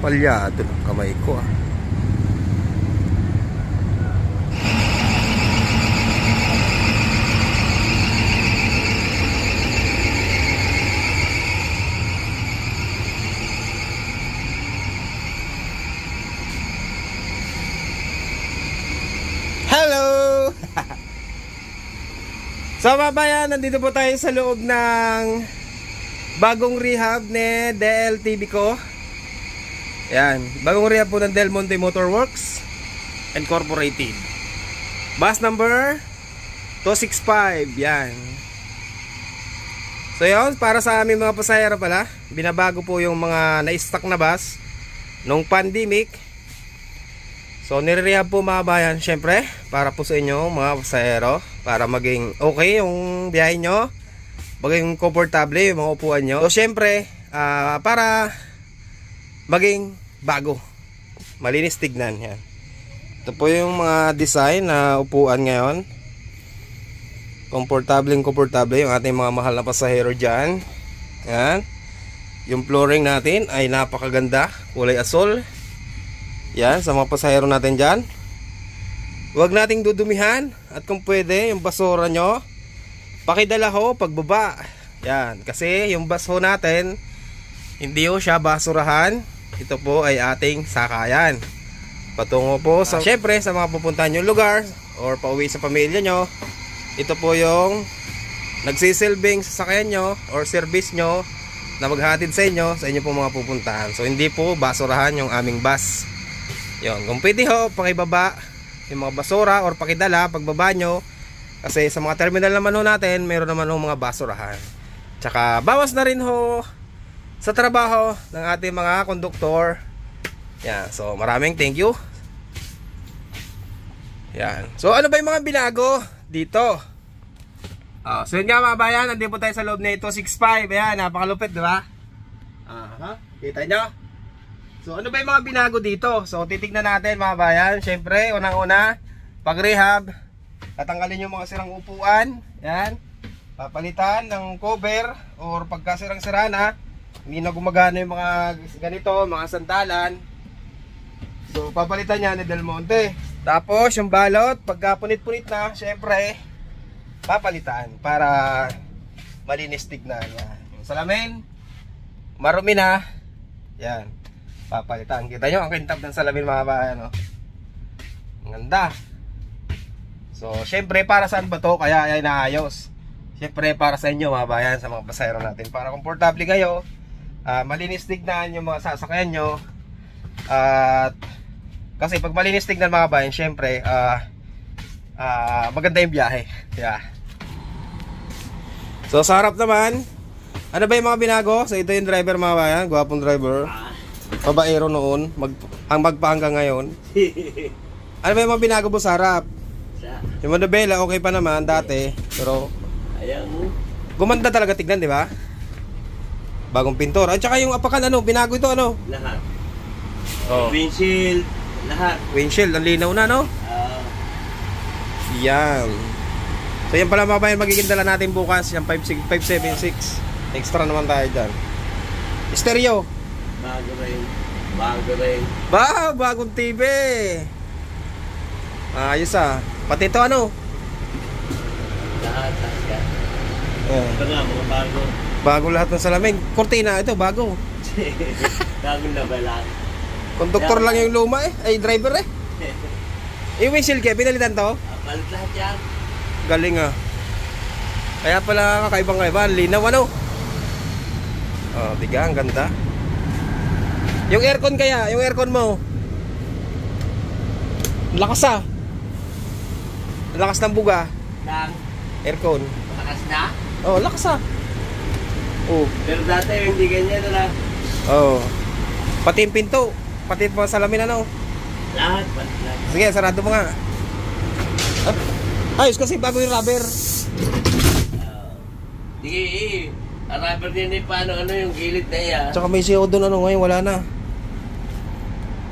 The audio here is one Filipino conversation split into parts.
Palyado ng kamay ko ah. Hello! So babayan, nandito po tayo sa loob ng bagong rehab ni DLTV ko. Yan, bagong rehab po ng Del Monte Motor Works Incorporated. Bus number 265. Yan. So yun, para sa aming mga pasahero pala, binabago po yung mga na-stock na bus nung pandemic. So nire-rehab po mga bayan, syempre, para po sa inyo mga pasahero, para maging okay yung biyahe nyo, maging komportable yung mga upuan nyo. So syempre, para maging bago, malinis tignan. Yan. Ito po yung mga design na upuan ngayon. Komportable yung ating mga mahal na pasahero dyan. Yan. Yung flooring natin ay napakaganda, kulay asol. Yan, sa mga pasahero natin dyan, huwag nating dudumihan. At kung pwede, yung basura nyo, pakidala ho pagbaba. Yan, kasi yung bus ho natin, hindi ho siya basurahan. Ito po ay ating sakayan patungo po sa, syempre, sa mga pupuntahan yung lugar or pauwi sa pamilya nyo. Ito po yung nagsisilbing sasakyan nyo or service nyo na maghatid sa inyo po mga pupuntahan. So hindi po basurahan yung aming bus. Yun, kung pwede ho, pakibaba yung mga basura or pakidala pagbaba nyo. Kasi sa mga terminal naman ho natin, meron naman ho mga basurahan. Tsaka bawas na rin ho sa trabaho ng ating mga konduktor. Yan, so maraming thank you. Yan, so ano ba yung mga binago dito? So yun nga mga bayan, nandito po tayo sa loob na 265. Ayan, napakalupit, di ba? Kita nyo? So ano ba yung mga binago dito? So titignan natin mga bayan. Syempre, unang-una, pag rehab, tatanggalin yung mga sirang upuan. Yan. Papalitan ng cover or pagkasirang-sira na, hindi na gumagana yung mga ganito, mga sandalan. So papalitan niya ni Del Monte. Tapos yung balot, pagka punit-punit na, syempre, papalitan para malinis tignan. Yan. Yung salamin, marumi na. Yan. Papalitan. Kita nyo ang kintab ng salamin mga bayan, no? Ang ganda. So syempre para saan ba to? Kaya ay naayos. Syempre para sa inyo mga bayan, sa mga pasahero natin, para komportable kayo, malinis tignan yung mga sasakyan nyo. At kasi pag malinis tignan mga bayan, syempre maganda yung biyahe. Yeah. So sa harap naman, ano ba yung mga binago? So ito yung driver mga bayan, gwapong driver. Babaero noon, magpahanggang ngayon. Ano ba yung mga binago po sa harap? Yung Manobela, okay pa naman dati. Pero gumanda talaga tignan, di ba? Bagong pintor. At saka yung apakan, ano, binago ito, ano? Lahat. Oh. Windshield, lahat. Windshield, ang linaw na, no? Yan. So yan pala mga bayan, magiging dala natin bukas. Yung 576. Extra naman tayo dyan. Stereo. Bago rin. Bago rin. Bagong TV. Ayos ah. Pati ito ano? Lahat. Ito nga, mga bago. Bago lahat ng salamin. Cortina, ito bago. Bagong labalan. Konduktor lang yung luma eh. Ay, driver eh. Yung windshield kaya, pinalitan to? Palit lahat yan. Galing ah. Kaya pala kakaibang-kaiba. Linaw ano? Oh, tiga, ang ganda. Yung aircon kaya, yung aircon mo. Lakas ah. Lakas ng buga. Lang. Aircon. Lakas na? Oh, lakas ah. Oh. Pero dati hindi ganyan na. Oh. Pati yung pinto. Pati yung mga salamin ano. Lahat. Sige, sarado mo nga. Ayos kasi bago yung rubber. Sige, ang rubber din eh, paano yung gilid na yan. Tsaka may CO doon ano, ngayon wala na.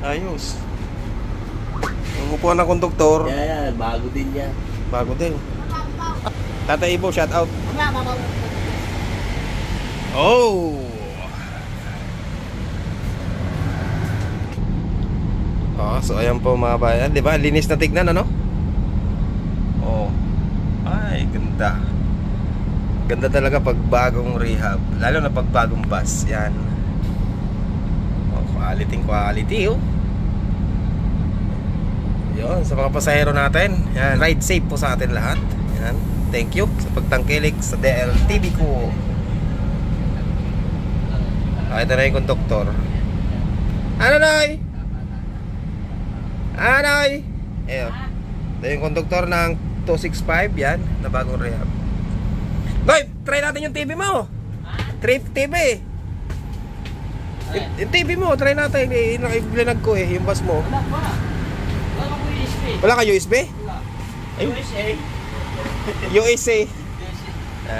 Ayos. Ang upuan ng konduktor. Yeah, bago din yan. Bago din. Tata Ibo, shout out. Oh. So ayan po mga bayan, di ba? Linis na tignan, ano? Oh. Ay, ganda. Ganda talaga pag bagong rehab, lalo na pag bagong bus. Yan. Oh, quality, oh. Yun, sa mga pasahero natin. Yan, ride safe po sa atin lahat. Yan. Thank you sa pagtangkilik sa DLTV ko. Ito na yung konduktor. Ano, Noy? Noy? Eyo. Ito yung konduktor ng 265. Yan, na bagong rehab. Noy, try natin yung TV mo. TV. Yung TV mo, try natin. Nakiblinag ko yung bus mo. Wala pa. Wala pa USB. Wala ka USB? Wala. Ay. USA. USA.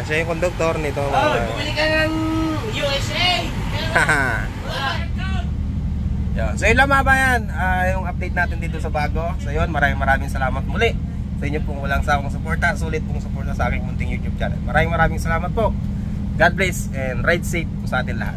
Siya yung konduktor nito. Bumili ka ng USA. Yan. So yun lang mga bayan, yung update natin dito sa bago. So yun, maraming salamat muli sa inyo pong walang sawang suporta. Sulit pong suporta sa aking munting YouTube channel. Maraming salamat po. God bless and ride safe po sa atin lahat.